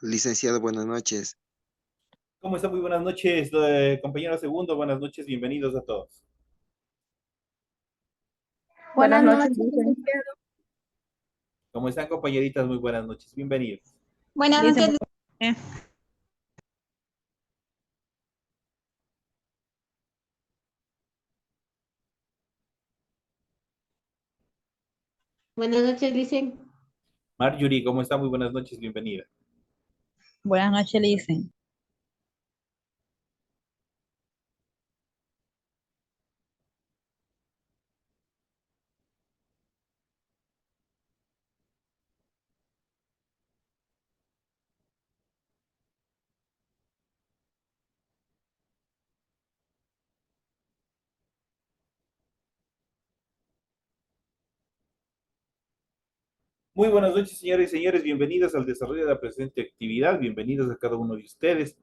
Licenciado, buenas noches. ¿Cómo está? Muy buenas noches, compañero segundo. Buenas noches, bienvenidos a todos. Buenas Buenas noches, noches, licenciado. licenciado. ¿Cómo están, compañeritas? Muy buenas noches, bienvenidos. Buenas Dice, noches. Buenas noches, Licen. Marjorie, ¿cómo está? Muy buenas noches, bienvenida. buenas noches, Licen. Muy buenas noches, señoras y señores. Bienvenidos al desarrollo de la presente actividad. Bienvenidos a cada uno de ustedes.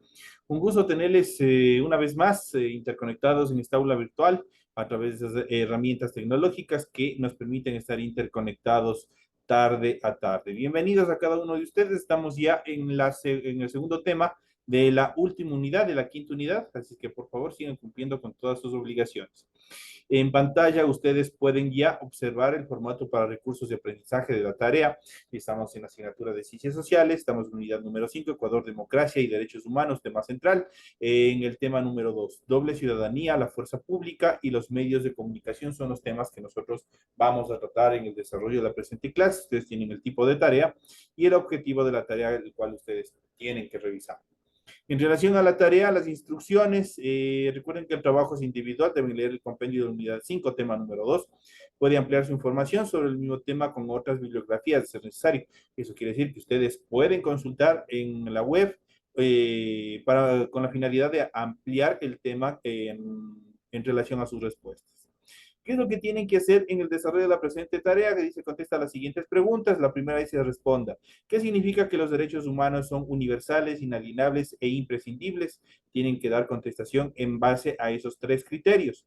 Un gusto tenerles una vez más interconectados en esta aula virtual a través de esas herramientas tecnológicas que nos permiten estar interconectados tarde a tarde. Bienvenidos a cada uno de ustedes. Estamos ya en el segundo tema de la última unidad, de la quinta unidad, así que por favor sigan cumpliendo con todas sus obligaciones. En pantalla ustedes pueden ya observar el formato para recursos de aprendizaje de la tarea. Estamos en la asignatura de Ciencias Sociales, estamos en unidad número 5, Ecuador, Democracia y Derechos Humanos, tema central. En el tema número 2, doble ciudadanía, la fuerza pública y los medios de comunicación son los temas que nosotros vamos a tratar en el desarrollo de la presente clase. Ustedes tienen el tipo de tarea y el objetivo de la tarea, el cual ustedes tienen que revisar. En relación a la tarea, las instrucciones, recuerden que el trabajo es individual, deben leer el compendio de unidad 5, tema número 2. Puede ampliar su información sobre el mismo tema con otras bibliografías, de ser necesario. Eso quiere decir que ustedes pueden consultar en la web con la finalidad de ampliar el tema en relación a sus respuestas. ¿Qué es lo que tienen que hacer en el desarrollo de la presente tarea? Que dice, contesta las siguientes preguntas. La primera dice, responda. ¿Qué significa que los derechos humanos son universales, inalienables e imprescindibles? Tienen que dar contestación en base a esos tres criterios.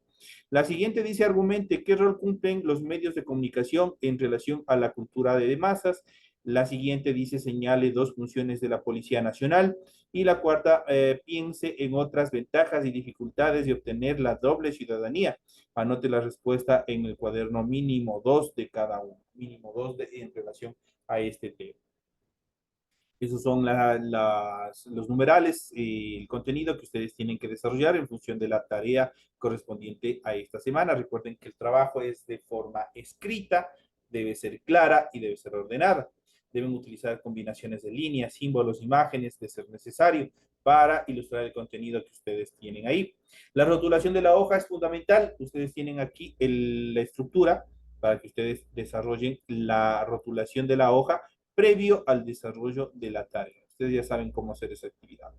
La siguiente dice, argumente, ¿qué rol cumplen los medios de comunicación en relación a la cultura de masas? La siguiente dice, señale dos funciones de la Policía Nacional. Y la cuarta, piense en otras ventajas y dificultades de obtener la doble ciudadanía. Anote la respuesta en el cuaderno mínimo 2 de cada uno, mínimo 2 en relación a este tema. Esos son los numerales y el contenido que ustedes tienen que desarrollar en función de la tarea correspondiente a esta semana. Recuerden que el trabajo es de forma escrita, debe ser clara y debe ser ordenada. Deben utilizar combinaciones de líneas, símbolos, imágenes, de ser necesario, para ilustrar el contenido que ustedes tienen ahí. La rotulación de la hoja es fundamental. Ustedes tienen aquí la estructura para que ustedes desarrollen la rotulación de la hoja previo al desarrollo de la tarea. Ustedes ya saben cómo hacer esa actividad.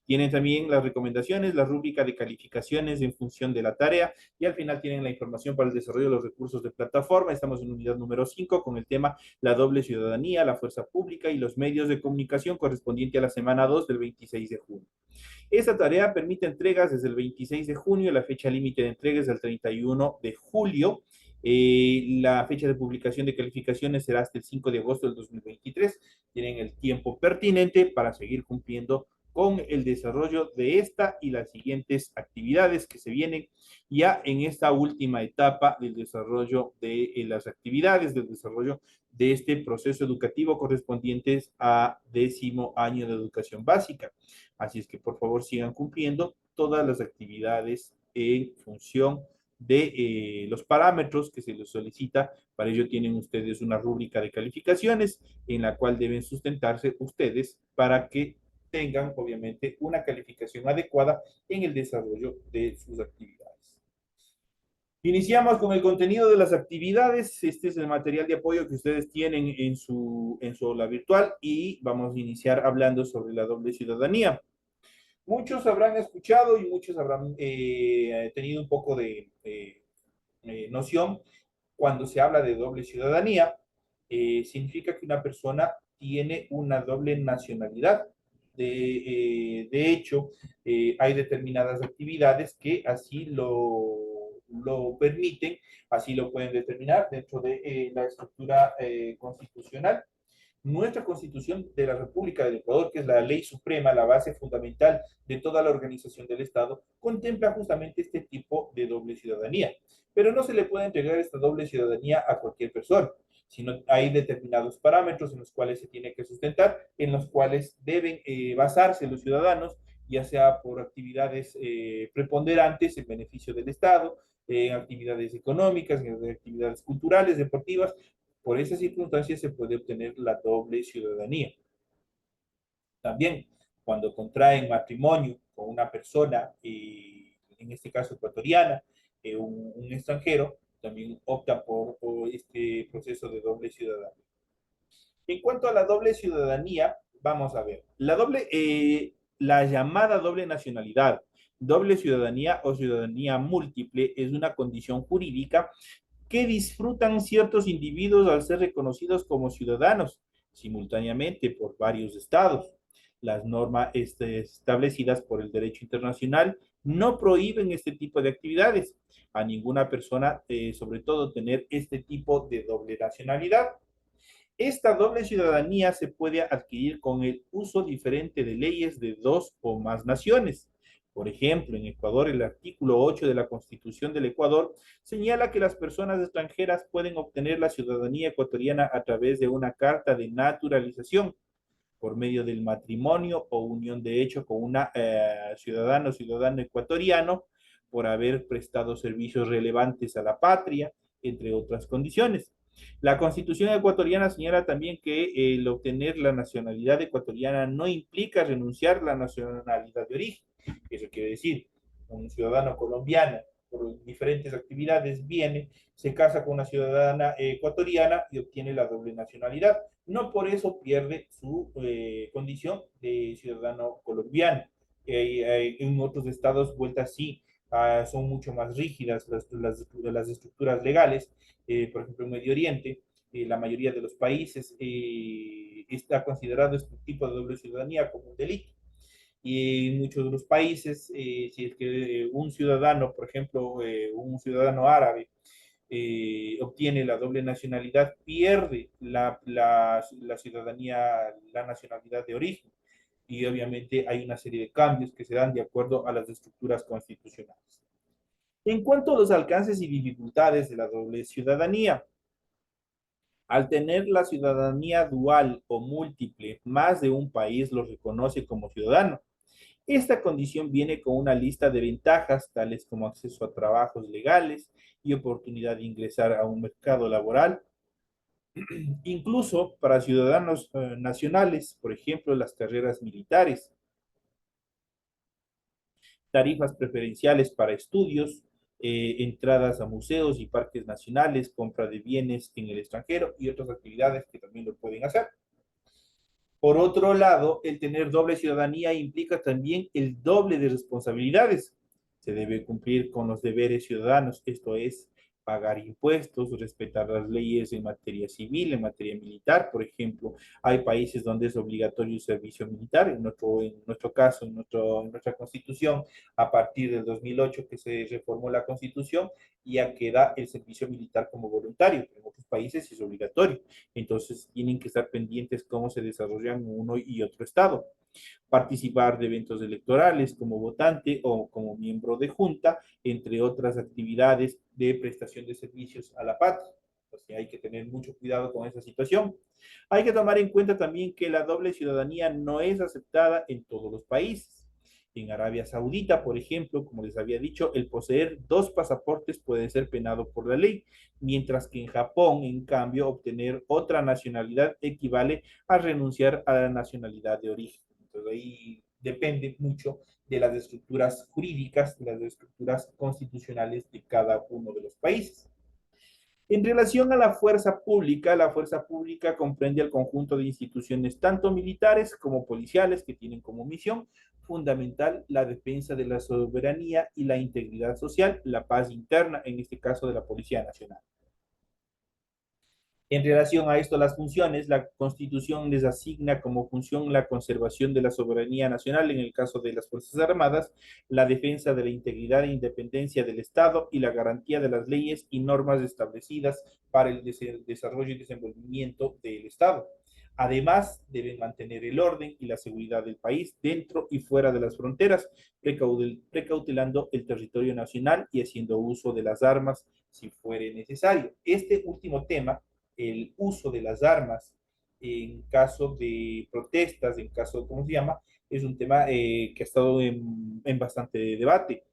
Tienen también las recomendaciones, la rúbrica de calificaciones en función de la tarea y al final tienen la información para el desarrollo de los recursos de plataforma. Estamos en unidad número 5 con el tema la doble ciudadanía, la fuerza pública y los medios de comunicación correspondiente a la semana 2 del 26 de junio. Esta tarea permite entregas desde el 26 de junio, la fecha límite de entregas es el 31 de julio. La fecha de publicación de calificaciones será hasta el 5 de agosto del 2023. Tienen el tiempo pertinente para seguir cumpliendo con el desarrollo de esta y las siguientes actividades que se vienen ya en esta última etapa del desarrollo de las actividades, del desarrollo de este proceso educativo correspondientes a 10º año de educación básica. Así es que por favor sigan cumpliendo todas las actividades en función de los parámetros que se les solicita. Para ello tienen ustedes una rúbrica de calificaciones en la cual deben sustentarse ustedes para que tengan obviamente una calificación adecuada en el desarrollo de sus actividades. Iniciamos con el contenido de las actividades. Este es el material de apoyo que ustedes tienen en su aula virtual y vamos a iniciar hablando sobre la doble ciudadanía. Muchos habrán escuchado y muchos habrán tenido un poco de noción cuando se habla de doble ciudadanía. Significa que una persona tiene una doble nacionalidad. De hecho, hay determinadas actividades que así lo lo permiten, así lo pueden determinar dentro de la estructura constitucional. Nuestra Constitución de la República del Ecuador, que es la ley suprema, la base fundamental de toda la organización del Estado, contempla justamente este tipo de doble ciudadanía. Pero no se le puede entregar esta doble ciudadanía a cualquier persona, sino hay determinados parámetros en los cuales se tiene que sustentar, en los cuales deben basarse los ciudadanos, ya sea por actividades preponderantes en beneficio del Estado, actividades económicas, actividades culturales, deportivas. Por esas circunstancias se puede obtener la doble ciudadanía. También, cuando contraen matrimonio con una persona, en este caso ecuatoriana, un extranjero, también opta por este proceso de doble ciudadanía. En cuanto a la doble ciudadanía, vamos a ver, la llamada doble nacionalidad, doble ciudadanía o ciudadanía múltiple es una condición jurídica que disfrutan ciertos individuos al ser reconocidos como ciudadanos simultáneamente por varios estados. Las normas establecidas por el derecho internacional no prohíben este tipo de actividades a ninguna persona, sobre todo tener este tipo de doble nacionalidad. Esta doble ciudadanía se puede adquirir con el uso diferente de leyes de dos o más naciones. Por ejemplo, en Ecuador, el artículo 8 de la Constitución del Ecuador señala que las personas extranjeras pueden obtener la ciudadanía ecuatoriana a través de una carta de naturalización por medio del matrimonio o unión de hecho con una ciudadano o ciudadano ecuatoriano por haber prestado servicios relevantes a la patria, entre otras condiciones. La Constitución ecuatoriana señala también que el obtener la nacionalidad ecuatoriana no implica renunciar a la nacionalidad de origen. Eso quiere decir, un ciudadano colombiano por diferentes actividades viene, se casa con una ciudadana ecuatoriana y obtiene la doble nacionalidad. No por eso pierde su condición de ciudadano colombiano. En otros estados, vueltas sí, son mucho más rígidas las estructuras legales. Por ejemplo, en Medio Oriente, la mayoría de los países está considerado este tipo de doble ciudadanía como un delito. Y en muchos de los países, si es que un ciudadano, por ejemplo, un ciudadano árabe, obtiene la doble nacionalidad, pierde la ciudadanía, la nacionalidad de origen. Y obviamente hay una serie de cambios que se dan de acuerdo a las estructuras constitucionales. En cuanto a los alcances y dificultades de la doble ciudadanía, al tener la ciudadanía dual o múltiple, más de un país lo reconoce como ciudadano. Esta condición viene con una lista de ventajas, tales como acceso a trabajos legales y oportunidad de ingresar a un mercado laboral, incluso para ciudadanos nacionales, por ejemplo, las carreras militares, tarifas preferenciales para estudios, entradas a museos y parques nacionales, compra de bienes en el extranjero y otras actividades que también lo pueden hacer. Por otro lado, el tener doble ciudadanía implica también el doble de responsabilidades. Se debe cumplir con los deberes ciudadanos, esto es, pagar impuestos, respetar las leyes en materia civil, en materia militar, por ejemplo. Hay países donde es obligatorio el servicio militar, en nuestro caso, en nuestra constitución, a partir del 2008 que se reformó la constitución, ya queda el servicio militar como voluntario. En otros países es obligatorio. Entonces tienen que estar pendientes cómo se desarrollan uno y otro estado. Participar de eventos electorales como votante o como miembro de junta, entre otras actividades de prestación de servicios a la patria. Entonces hay que tener mucho cuidado con esa situación. Hay que tomar en cuenta también que la doble ciudadanía no es aceptada en todos los países. En Arabia Saudita, por ejemplo, como les había dicho, el poseer dos pasaportes puede ser penado por la ley, mientras que en Japón, en cambio, obtener otra nacionalidad equivale a renunciar a la nacionalidad de origen. Entonces ahí depende mucho de las estructuras jurídicas, de las estructuras constitucionales de cada uno de los países. En relación a la fuerza pública comprende el conjunto de instituciones tanto militares como policiales que tienen como misión fundamental la defensa de la soberanía y la integridad social, la paz interna, en este caso de la Policía Nacional. En relación a esto, las funciones, la Constitución les asigna como función la conservación de la soberanía nacional en el caso de las Fuerzas Armadas, la defensa de la integridad e independencia del Estado y la garantía de las leyes y normas establecidas para el desarrollo y desenvolvimiento del Estado. Además, deben mantener el orden y la seguridad del país dentro y fuera de las fronteras, precautelando el territorio nacional y haciendo uso de las armas si fuere necesario. Este último tema, el uso de las armas en caso de protestas, en caso, ¿cómo se llama? Es un tema que ha estado en bastante debate,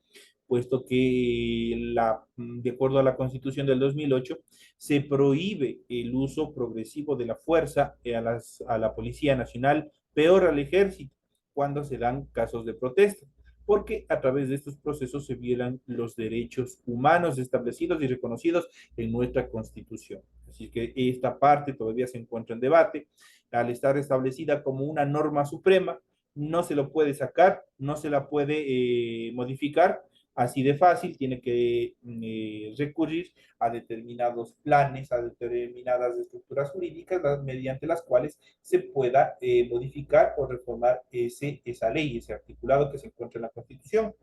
puesto que de acuerdo a la Constitución del 2008 se prohíbe el uso progresivo de la fuerza a la Policía Nacional, peor al ejército, cuando se dan casos de protesta, porque a través de estos procesos se violan los derechos humanos establecidos y reconocidos en nuestra Constitución. Así que esta parte todavía se encuentra en debate. Al estar establecida como una norma suprema, no se lo puede sacar, no se la puede modificar así de fácil, tiene que recurrir a determinados planes, a determinadas estructuras jurídicas mediante las cuales se pueda modificar o reformar esa ley, ese articulado que se encuentra en la Constitución.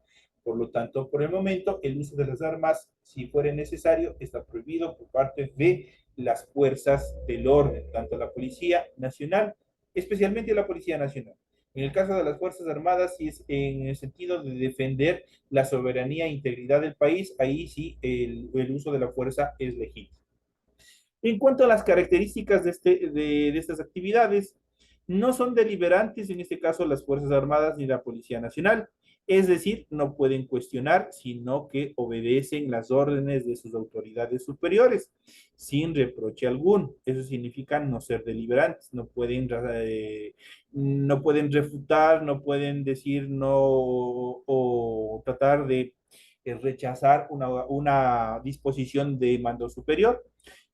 Por lo tanto, por el momento, el uso de las armas, si fuera necesario, está prohibido por parte de las fuerzas del orden, tanto la Policía Nacional, especialmente la Policía Nacional. En el caso de las Fuerzas Armadas, si es en el sentido de defender la soberanía e integridad del país, ahí sí el uso de la fuerza es legítimo. En cuanto a las características de estas actividades, no son deliberantes en este caso las Fuerzas Armadas ni la Policía Nacional, es decir, no pueden cuestionar, sino que obedecen las órdenes de sus autoridades superiores, sin reproche alguno. Eso significa no ser deliberantes, no pueden refutar, no pueden decir no o tratar de rechazar una disposición de mando superior.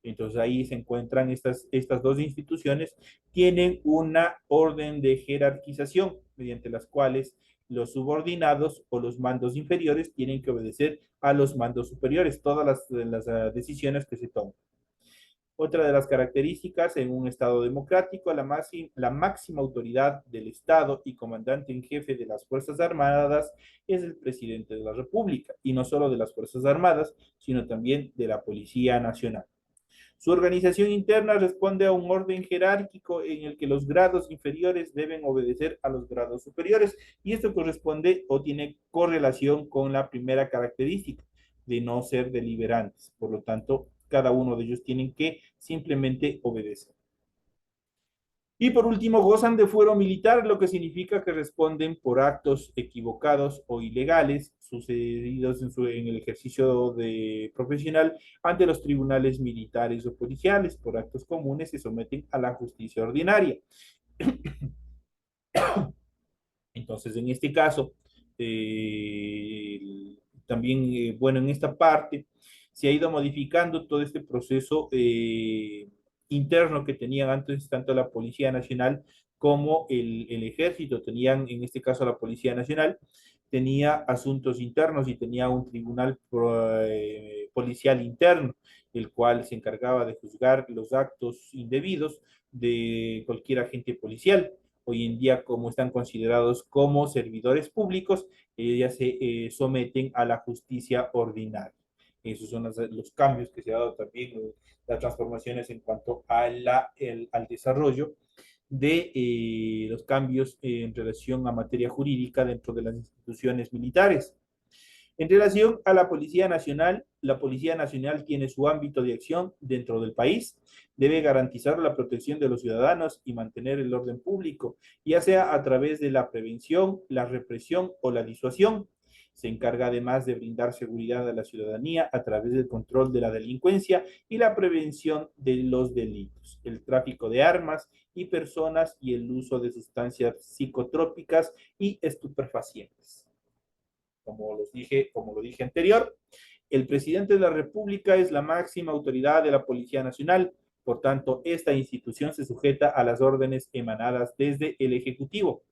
Entonces ahí se encuentran estas dos instituciones, tienen una orden de jerarquización mediante las cuales los subordinados o los mandos inferiores tienen que obedecer a los mandos superiores, todas las decisiones que se toman. Otra de las características en un Estado democrático, la máxima autoridad del Estado y comandante en jefe de las Fuerzas Armadas es el presidente de la República, y no solo de las Fuerzas Armadas, sino también de la Policía Nacional. Su organización interna responde a un orden jerárquico en el que los grados inferiores deben obedecer a los grados superiores, y esto corresponde o tiene correlación con la primera característica de no ser deliberantes. Por lo tanto, cada uno de ellos tienen que simplemente obedecer. Y por último, gozan de fuero militar, lo que significa que responden por actos equivocados o ilegales sucedidos en el ejercicio profesional ante los tribunales militares o policiales. Por actos comunes se someten a la justicia ordinaria. Entonces, en este caso, también, bueno, en esta parte se ha ido modificando todo este proceso interno que tenían antes tanto la Policía Nacional como el Ejército. Tenían, en este caso, la Policía Nacional tenía asuntos internos y tenía un tribunal policial interno, el cual se encargaba de juzgar los actos indebidos de cualquier agente policial. Hoy en día, como están considerados como servidores públicos, ya se someten a la justicia ordinaria. Esos son los cambios que se ha dado también, las transformaciones en cuanto al desarrollo de los cambios en relación a materia jurídica dentro de las instituciones militares. En relación a la Policía Nacional tiene su ámbito de acción dentro del país, debe garantizar la protección de los ciudadanos y mantener el orden público, ya sea a través de la prevención, la represión o la disuasión. Se encarga además de brindar seguridad a la ciudadanía a través del control de la delincuencia y la prevención de los delitos, el tráfico de armas y personas y el uso de sustancias psicotrópicas y estupefacientes. Como lo dije anterior, el presidente de la República es la máxima autoridad de la Policía Nacional. Por tanto, esta institución se sujeta a las órdenes emanadas desde el Ejecutivo,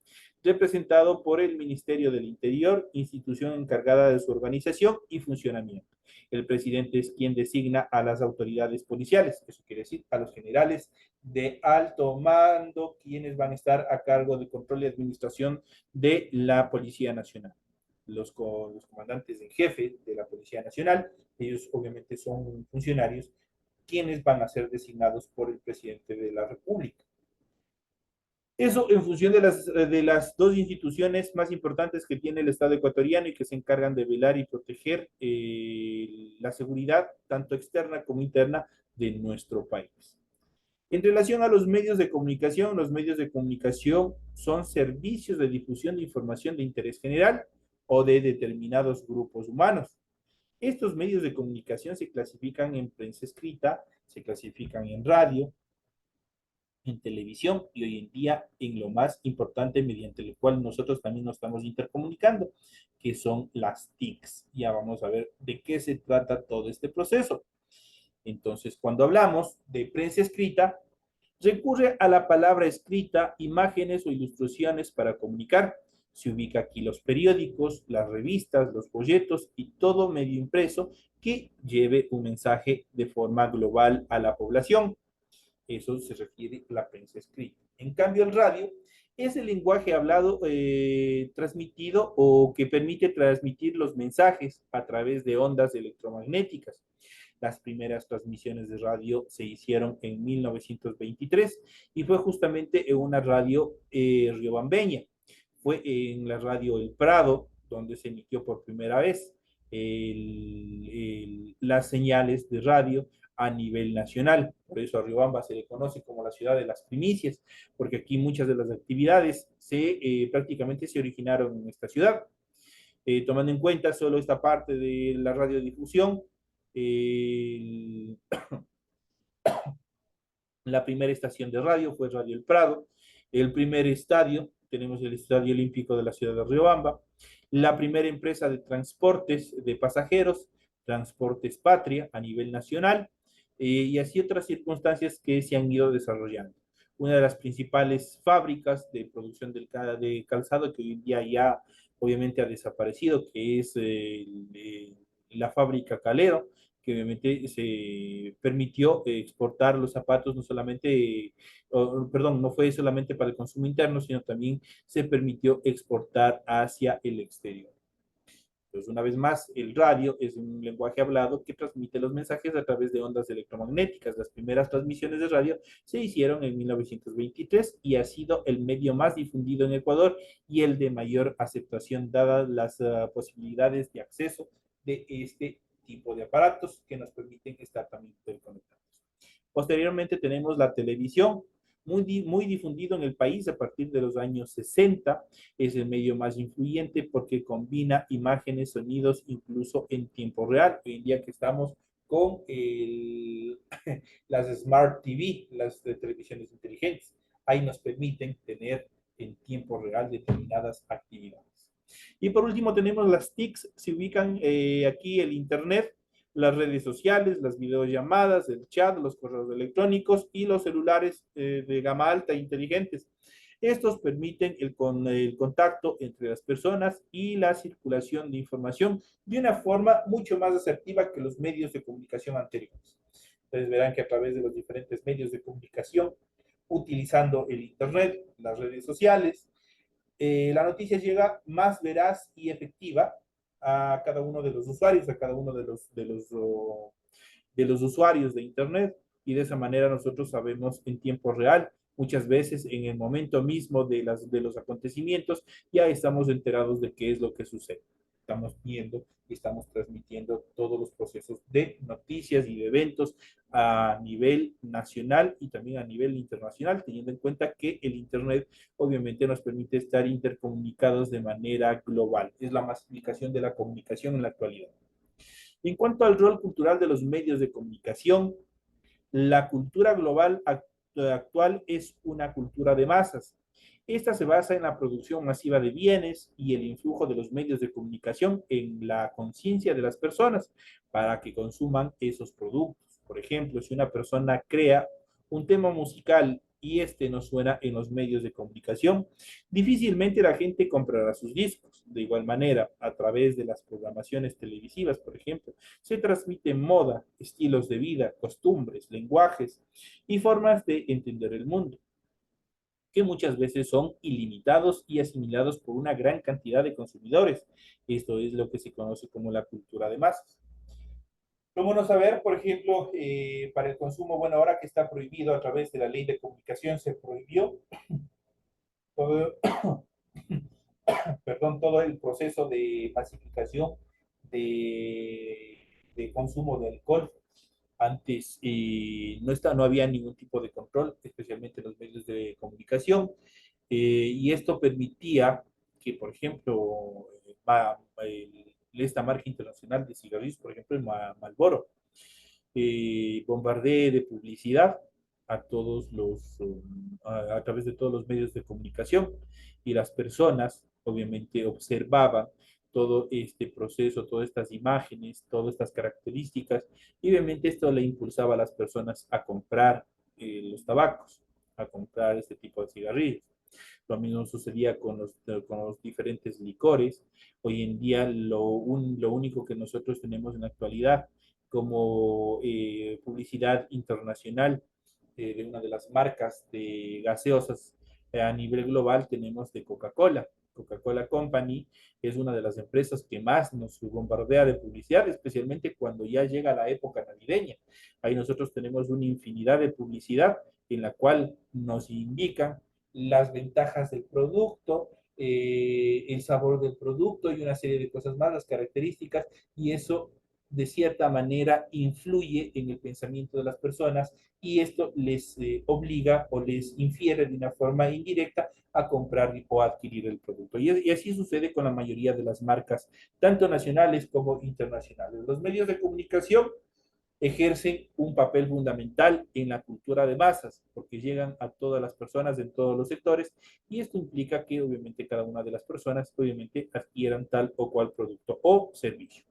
representado por el Ministerio del Interior, institución encargada de su organización y funcionamiento. El presidente es quien designa a las autoridades policiales, eso quiere decir a los generales de alto mando, quienes van a estar a cargo de control y administración de la Policía Nacional. Los comandantes en jefe de la Policía Nacional, ellos obviamente son funcionarios quienes van a ser designados por el presidente de la República. Eso en función de las dos instituciones más importantes que tiene el Estado ecuatoriano y que se encargan de velar y proteger la seguridad, tanto externa como interna, de nuestro país. En relación a los medios de comunicación son servicios de difusión de información de interés general o de determinados grupos humanos. Estos medios de comunicación se clasifican en prensa escrita, se clasifican en radio, en televisión y hoy en día en lo más importante mediante el cual nosotros también nos estamos intercomunicando, que son las TICs. Ya vamos a ver de qué se trata todo este proceso. Entonces, cuando hablamos de prensa escrita, recurre a la palabra escrita, imágenes o ilustraciones para comunicar. Se ubica aquí los periódicos, las revistas, los folletos y todo medio impreso que lleve un mensaje de forma global a la población. Eso se refiere a la prensa escrita. En cambio, el radio es el lenguaje hablado transmitido o que permite transmitir los mensajes a través de ondas electromagnéticas. Las primeras transmisiones de radio se hicieron en 1923 y fue justamente en una radio riobambeña. Fue en la radio El Prado donde se emitió por primera vez las señales de radio a nivel nacional. Por eso a Riobamba se le conoce como la ciudad de las primicias, porque aquí muchas de las actividades prácticamente se originaron en esta ciudad. Tomando en cuenta solo esta parte de la radiodifusión, la primera estación de radio fue Radio El Prado. El primer estadio, tenemos el Estadio Olímpico de la ciudad de Riobamba. La primera empresa de transportes de pasajeros, Transportes Patria, a nivel nacional, y así otras circunstancias que se han ido desarrollando. Una de las principales fábricas de producción de calzado que hoy en día ya obviamente ha desaparecido, que es la fábrica Calero, que obviamente se permitió exportar los zapatos no solamente, perdón, no fue solamente para el consumo interno, sino también se permitió exportar hacia el exterior. Entonces, una vez más, el radio es un lenguaje hablado que transmite los mensajes a través de ondas electromagnéticas. Las primeras transmisiones de radio se hicieron en 1923 y ha sido el medio más difundido en Ecuador y el de mayor aceptación dadas las posibilidades de acceso de este tipo de aparatos que nos permiten estar también interconectados. Posteriormente tenemos la televisión, muy difundido en el país a partir de los años 60. Es el medio más influyente porque combina imágenes, sonidos, incluso en tiempo real. Hoy en día que estamos con las Smart TV, las de televisiones inteligentes. Ahí nos permiten tener en tiempo real determinadas actividades. Y por último tenemos las TICs, se ubican aquí el Internet, las redes sociales, las videollamadas, el chat, los correos electrónicos y los celulares de gama alta e inteligentes. Estos permiten el contacto entre las personas y la circulación de información de una forma mucho más asertiva que los medios de comunicación anteriores. Ustedes verán que a través de los diferentes medios de comunicación, utilizando el Internet, las redes sociales, la noticia llega más veraz y efectiva a cada uno de los usuarios, a cada uno de los usuarios de Internet, y de esa manera nosotros sabemos en tiempo real, muchas veces en el momento mismo de los acontecimientos, ya estamos enterados de qué es lo que sucede. Estamos viendo y estamos transmitiendo todos los procesos de noticias y de eventos a nivel nacional y también a nivel internacional, teniendo en cuenta que el Internet obviamente nos permite estar intercomunicados de manera global. Es la masificación de la comunicación en la actualidad. En cuanto al rol cultural de los medios de comunicación, la cultura global actual es una cultura de masas. Esta se basa en la producción masiva de bienes y el influjo de los medios de comunicación en la conciencia de las personas para que consuman esos productos. Por ejemplo, si una persona crea un tema musical y este no suena en los medios de comunicación, difícilmente la gente comprará sus discos. De igual manera, a través de las programaciones televisivas, por ejemplo, se transmite moda, estilos de vida, costumbres, lenguajes y formas de entender el mundo, que muchas veces son ilimitados y asimilados por una gran cantidad de consumidores. Esto es lo que se conoce como la cultura de masas. Lo bueno saber, por ejemplo, para el consumo, bueno, ahora que está prohibido a través de la ley de comunicación, se prohibió todo, perdón, todo el proceso de pacificación de consumo de alcohol. Antes no había ningún tipo de control, especialmente en los medios de comunicación, y esto permitía que, por ejemplo, esta marca internacional de cigarrillos, por ejemplo, el Marlboro, bombardee de publicidad a todos a través de todos los medios de comunicación, y las personas obviamente observaban todo este proceso, todas estas imágenes, todas estas características, y obviamente esto le impulsaba a las personas a comprar los tabacos, a comprar este tipo de cigarrillos. Lo mismo sucedía con los diferentes licores. Hoy en día lo único que nosotros tenemos en la actualidad como publicidad internacional de una de las marcas de gaseosas a nivel global tenemos de Coca-Cola. Coca-Cola Company es una de las empresas que más nos bombardea de publicidad, especialmente cuando ya llega la época navideña. Ahí nosotros tenemos una infinidad de publicidad en la cual nos indican las ventajas del producto, el sabor del producto y una serie de cosas más, las características, y eso de cierta manera influye en el pensamiento de las personas, y esto les obliga o les infiere de una forma indirecta a comprar o adquirir el producto. Y así sucede con la mayoría de las marcas, tanto nacionales como internacionales. Los medios de comunicación ejercen un papel fundamental en la cultura de masas, porque llegan a todas las personas en todos los sectores, y esto implica que obviamente cada una de las personas obviamente adquieran tal o cual producto o servicio.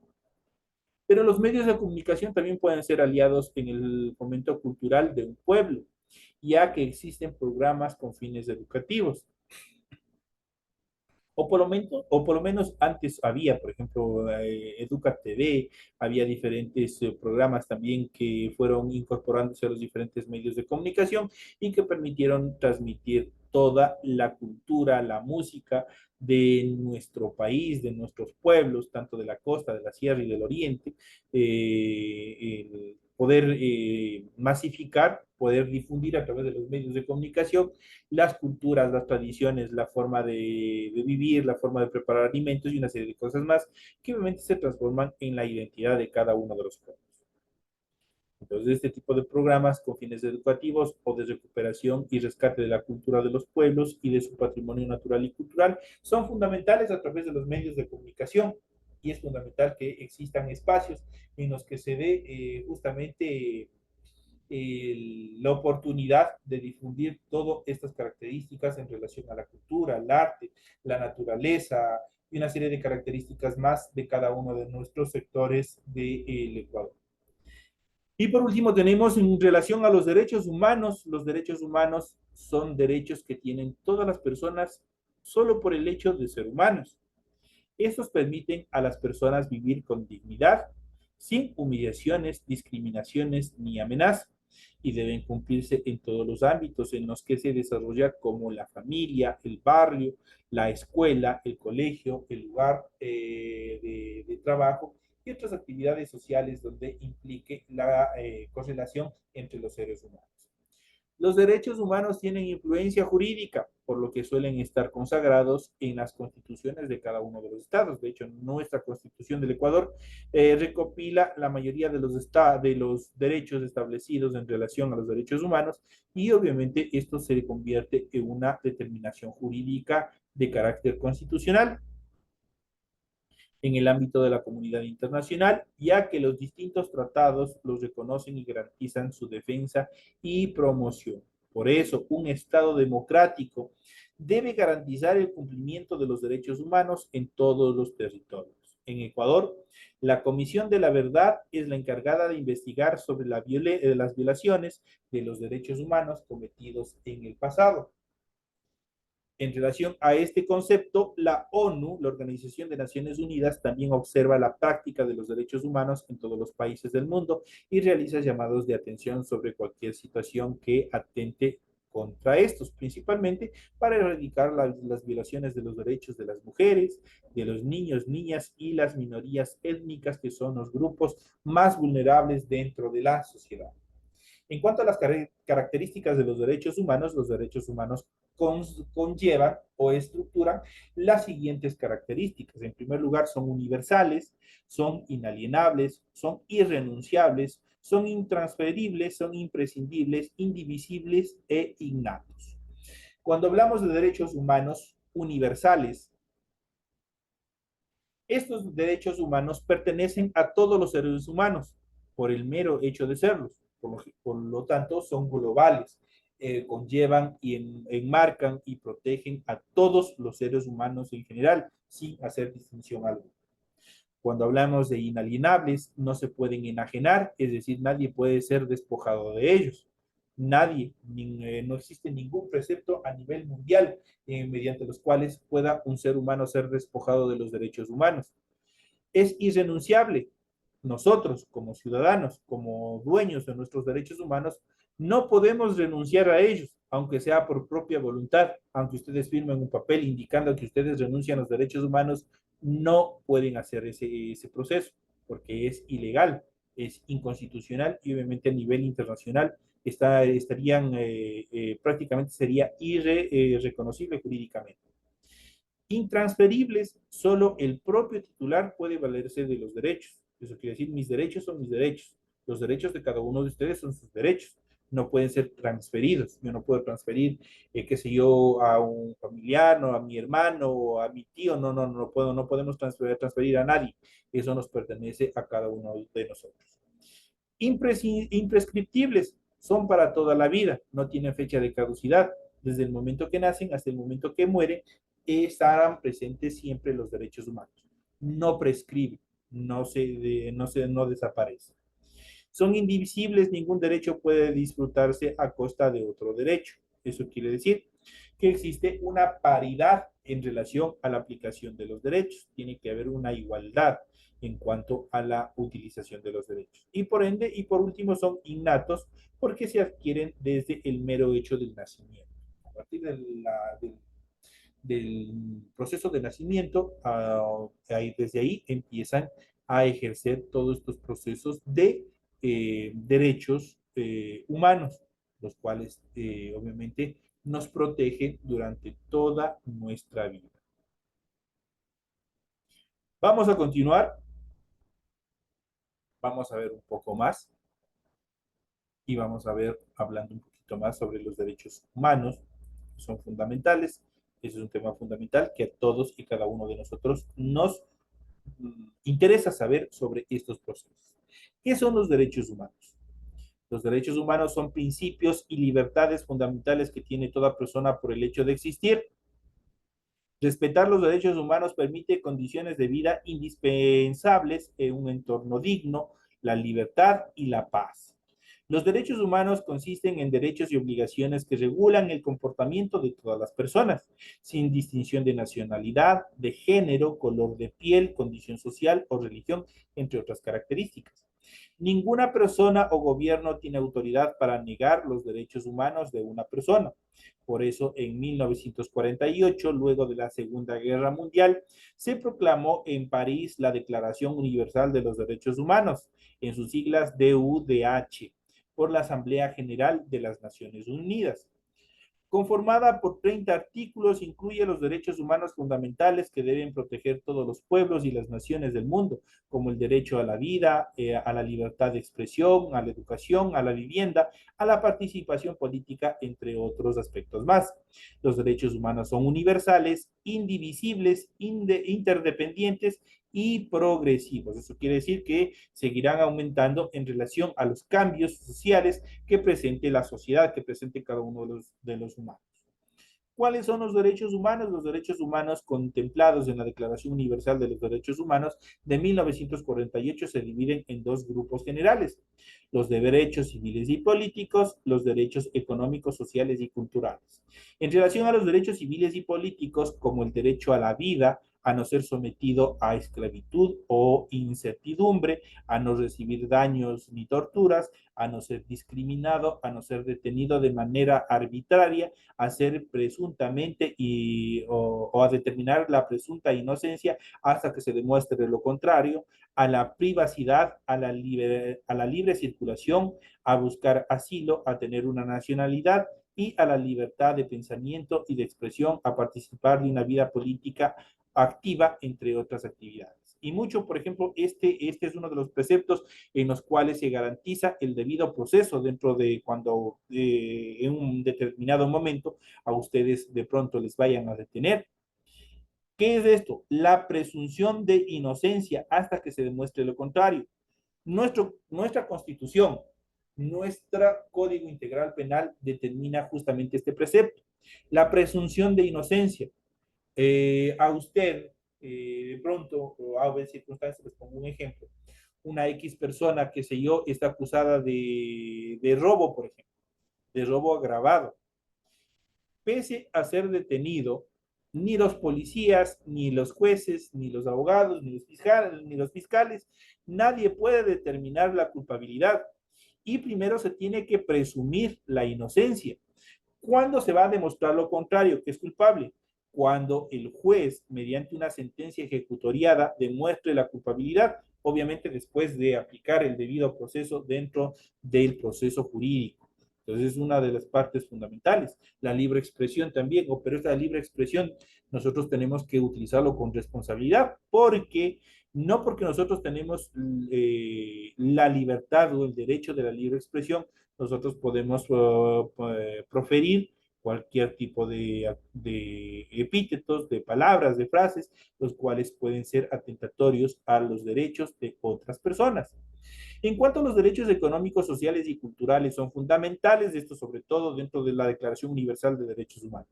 Pero los medios de comunicación también pueden ser aliados en el fomento cultural de un pueblo, ya que existen programas con fines educativos. O por lo menos antes había, por ejemplo, Educa TV, había diferentes programas también que fueron incorporándose a los diferentes medios de comunicación y que permitieron transmitir toda la cultura, la música de nuestro país, de nuestros pueblos, tanto de la costa, de la sierra y del oriente, poder masificar, poder difundir a través de los medios de comunicación las culturas, las tradiciones, la forma de vivir, la forma de preparar alimentos y una serie de cosas más que obviamente se transforman en la identidad de cada uno de los pueblos. Entonces, este tipo de programas con fines educativos o de recuperación y rescate de la cultura de los pueblos y de su patrimonio natural y cultural son fundamentales a través de los medios de comunicación, y es fundamental que existan espacios en los que se dé justamente la oportunidad de difundir todas estas características en relación a la cultura, al arte, la naturaleza y una serie de características más de cada uno de nuestros sectores del Ecuador. Y por último tenemos en relación a los derechos humanos. Los derechos humanos son derechos que tienen todas las personas solo por el hecho de ser humanos. Estos permiten a las personas vivir con dignidad, sin humillaciones, discriminaciones ni amenazas, y deben cumplirse en todos los ámbitos en los que se desarrolla, como la familia, el barrio, la escuela, el colegio, el lugar de trabajo y otras actividades sociales donde implique la correlación entre los seres humanos. Los derechos humanos tienen influencia jurídica, por lo que suelen estar consagrados en las constituciones de cada uno de los estados. De hecho, nuestra constitución del Ecuador recopila la mayoría de los derechos establecidos en relación a los derechos humanos, y obviamente esto se convierte en una determinación jurídica de carácter constitucional en el ámbito de la comunidad internacional, ya que los distintos tratados los reconocen y garantizan su defensa y promoción. Por eso, un Estado democrático debe garantizar el cumplimiento de los derechos humanos en todos los territorios. En Ecuador, la Comisión de la Verdad es la encargada de investigar sobre las violaciones de los derechos humanos cometidos en el pasado. En relación a este concepto, la ONU, la Organización de Naciones Unidas, también observa la práctica de los derechos humanos en todos los países del mundo y realiza llamados de atención sobre cualquier situación que atente contra estos, principalmente para erradicar las violaciones de los derechos de las mujeres, de los niños, niñas y las minorías étnicas, que son los grupos más vulnerables dentro de la sociedad. En cuanto a las características de los derechos humanos conllevan o estructuran las siguientes características. En primer lugar, son universales, son inalienables, son irrenunciables, son intransferibles, son imprescindibles, indivisibles e innatos. Cuando hablamos de derechos humanos universales, estos derechos humanos pertenecen a todos los seres humanos por el mero hecho de serlos. Por lo tanto, son globales, conllevan y enmarcan y protegen a todos los seres humanos en general, sin hacer distinción alguna. Cuando hablamos de inalienables, no se pueden enajenar, es decir, nadie puede ser despojado de ellos. Nadie, no existe ningún precepto a nivel mundial mediante los cuales pueda un ser humano ser despojado de los derechos humanos. Es irrenunciable. Nosotros, como ciudadanos, como dueños de nuestros derechos humanos, no podemos renunciar a ellos, aunque sea por propia voluntad, aunque ustedes firmen un papel indicando que ustedes renuncian a los derechos humanos, no pueden hacer ese proceso, porque es ilegal, es inconstitucional y obviamente a nivel internacional estarían prácticamente sería irreconocible jurídicamente. Intransferibles, solo el propio titular puede valerse de los derechos. Eso quiere decir, mis derechos son mis derechos. Los derechos de cada uno de ustedes son sus derechos. No pueden ser transferidos. Yo no puedo transferir, qué sé yo, a un familiar, no, a mi hermano o a mi tío. No podemos transferir a nadie. Eso nos pertenece a cada uno de nosotros. Imprescriptibles, son para toda la vida, no tienen fecha de caducidad. Desde el momento que nacen hasta el momento que mueren, estarán presentes siempre los derechos humanos. No prescriben, no desaparecen. Son indivisibles, ningún derecho puede disfrutarse a costa de otro derecho. Eso quiere decir que existe una paridad en relación a la aplicación de los derechos. Tiene que haber una igualdad en cuanto a la utilización de los derechos. Y por ende, y por último, son innatos porque se adquieren desde el mero hecho del nacimiento. A partir del proceso de nacimiento, desde ahí empiezan a ejercer todos estos procesos de derechos humanos, los cuales obviamente nos protegen durante toda nuestra vida. Vamos a continuar, vamos a ver un poco más y vamos a ver hablando un poquito más sobre los derechos humanos, que son fundamentales. Ese es un tema fundamental que a todos y cada uno de nosotros nos interesa saber sobre estos procesos. ¿Qué son los derechos humanos? Los derechos humanos son principios y libertades fundamentales que tiene toda persona por el hecho de existir. Respetar los derechos humanos permite condiciones de vida indispensables en un entorno digno, la libertad y la paz. Los derechos humanos consisten en derechos y obligaciones que regulan el comportamiento de todas las personas, sin distinción de nacionalidad, de género, color de piel, condición social o religión, entre otras características. Ninguna persona o gobierno tiene autoridad para negar los derechos humanos de una persona. Por eso, en 1948, luego de la Segunda Guerra Mundial, se proclamó en París la Declaración Universal de los Derechos Humanos, en sus siglas DUDH, por la Asamblea General de las Naciones Unidas. Conformada por 30 artículos, incluye los derechos humanos fundamentales que deben proteger todos los pueblos y las naciones del mundo, como el derecho a la vida, a la libertad de expresión, a la educación, a la vivienda, a la participación política, entre otros aspectos más. Los derechos humanos son universales, indivisibles, interdependientes y progresivos. Eso quiere decir que seguirán aumentando en relación a los cambios sociales que presente la sociedad, que presente cada uno de los humanos. ¿Cuáles son los derechos humanos? Los derechos humanos contemplados en la Declaración Universal de los Derechos Humanos de 1948 se dividen en dos grupos generales: los de derechos civiles y políticos, los derechos económicos, sociales y culturales. En relación a los derechos civiles y políticos, como el derecho a la vida, a no ser sometido a esclavitud o incertidumbre, a no recibir daños ni torturas, a no ser discriminado, a no ser detenido de manera arbitraria, a ser presuntamente o a determinar la presunta inocencia hasta que se demuestre lo contrario, a la privacidad, a la libre circulación, a buscar asilo, a tener una nacionalidad y a la libertad de pensamiento y de expresión, a participar de una vida política activa, entre otras actividades. Y mucho, por ejemplo, este es uno de los preceptos en los cuales se garantiza el debido proceso dentro de cuando en un determinado momento a ustedes de pronto les vayan a detener. ¿Qué es esto? La presunción de inocencia hasta que se demuestre lo contrario. Nuestra Constitución, nuestro Código Integral Penal determina justamente este precepto. La presunción de inocencia. A usted, de pronto, o a ver circunstancias, les pongo un ejemplo. Una X persona, que sé yo, está acusada de robo, por ejemplo, de robo agravado. Pese a ser detenido, ni los policías, ni los jueces, ni los abogados, ni los fiscales, nadie puede determinar la culpabilidad. Y primero se tiene que presumir la inocencia. ¿Cuándo se va a demostrar lo contrario, que es culpable? Cuando el juez, mediante una sentencia ejecutoriada, demuestre la culpabilidad, obviamente después de aplicar el debido proceso dentro del proceso jurídico. Entonces es una de las partes fundamentales. La libre expresión también, pero esta libre expresión nosotros tenemos que utilizarlo con responsabilidad, porque no porque nosotros tenemos la libertad o el derecho de la libre expresión, nosotros podemos proferir cualquier tipo de epítetos, de palabras, de frases, los cuales pueden ser atentatorios a los derechos de otras personas. En cuanto a los derechos económicos, sociales y culturales, son fundamentales, esto sobre todo dentro de la Declaración Universal de Derechos Humanos.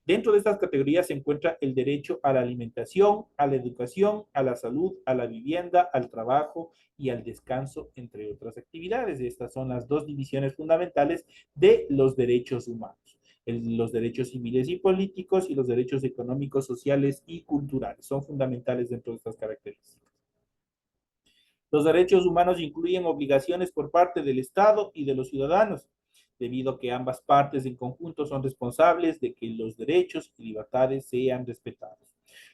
Dentro de estas categorías se encuentra el derecho a la alimentación, a la educación, a la salud, a la vivienda, al trabajo y al descanso, entre otras actividades. Estas son las dos divisiones fundamentales de los derechos humanos. Los derechos civiles y políticos y los derechos económicos, sociales y culturales son fundamentales dentro de estas características. Los derechos humanos incluyen obligaciones por parte del Estado y de los ciudadanos, debido a que ambas partes en conjunto son responsables de que los derechos y libertades sean respetados.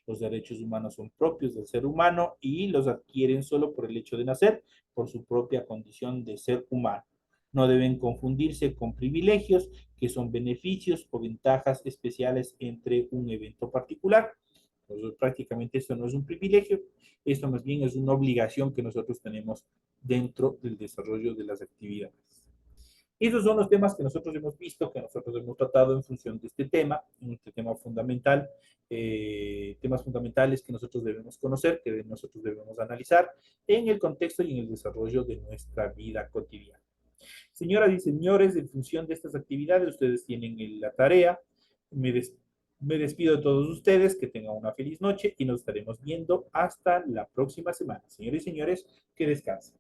Los derechos humanos son propios del ser humano y los adquieren solo por el hecho de nacer, por su propia condición de ser humano. No deben confundirse con privilegios, que son beneficios o ventajas especiales entre un evento particular. Entonces, prácticamente esto no es un privilegio, esto más bien es una obligación que nosotros tenemos dentro del desarrollo de las actividades. Esos son los temas que nosotros hemos visto, que nosotros hemos tratado en función de este tema fundamental, temas fundamentales que nosotros debemos conocer, que nosotros debemos analizar en el contexto y en el desarrollo de nuestra vida cotidiana. Señoras y señores, en función de estas actividades, ustedes tienen la tarea. Me, des me despido de todos ustedes, que tengan una feliz noche y nos estaremos viendo hasta la próxima semana. Señores y señores, que descansen.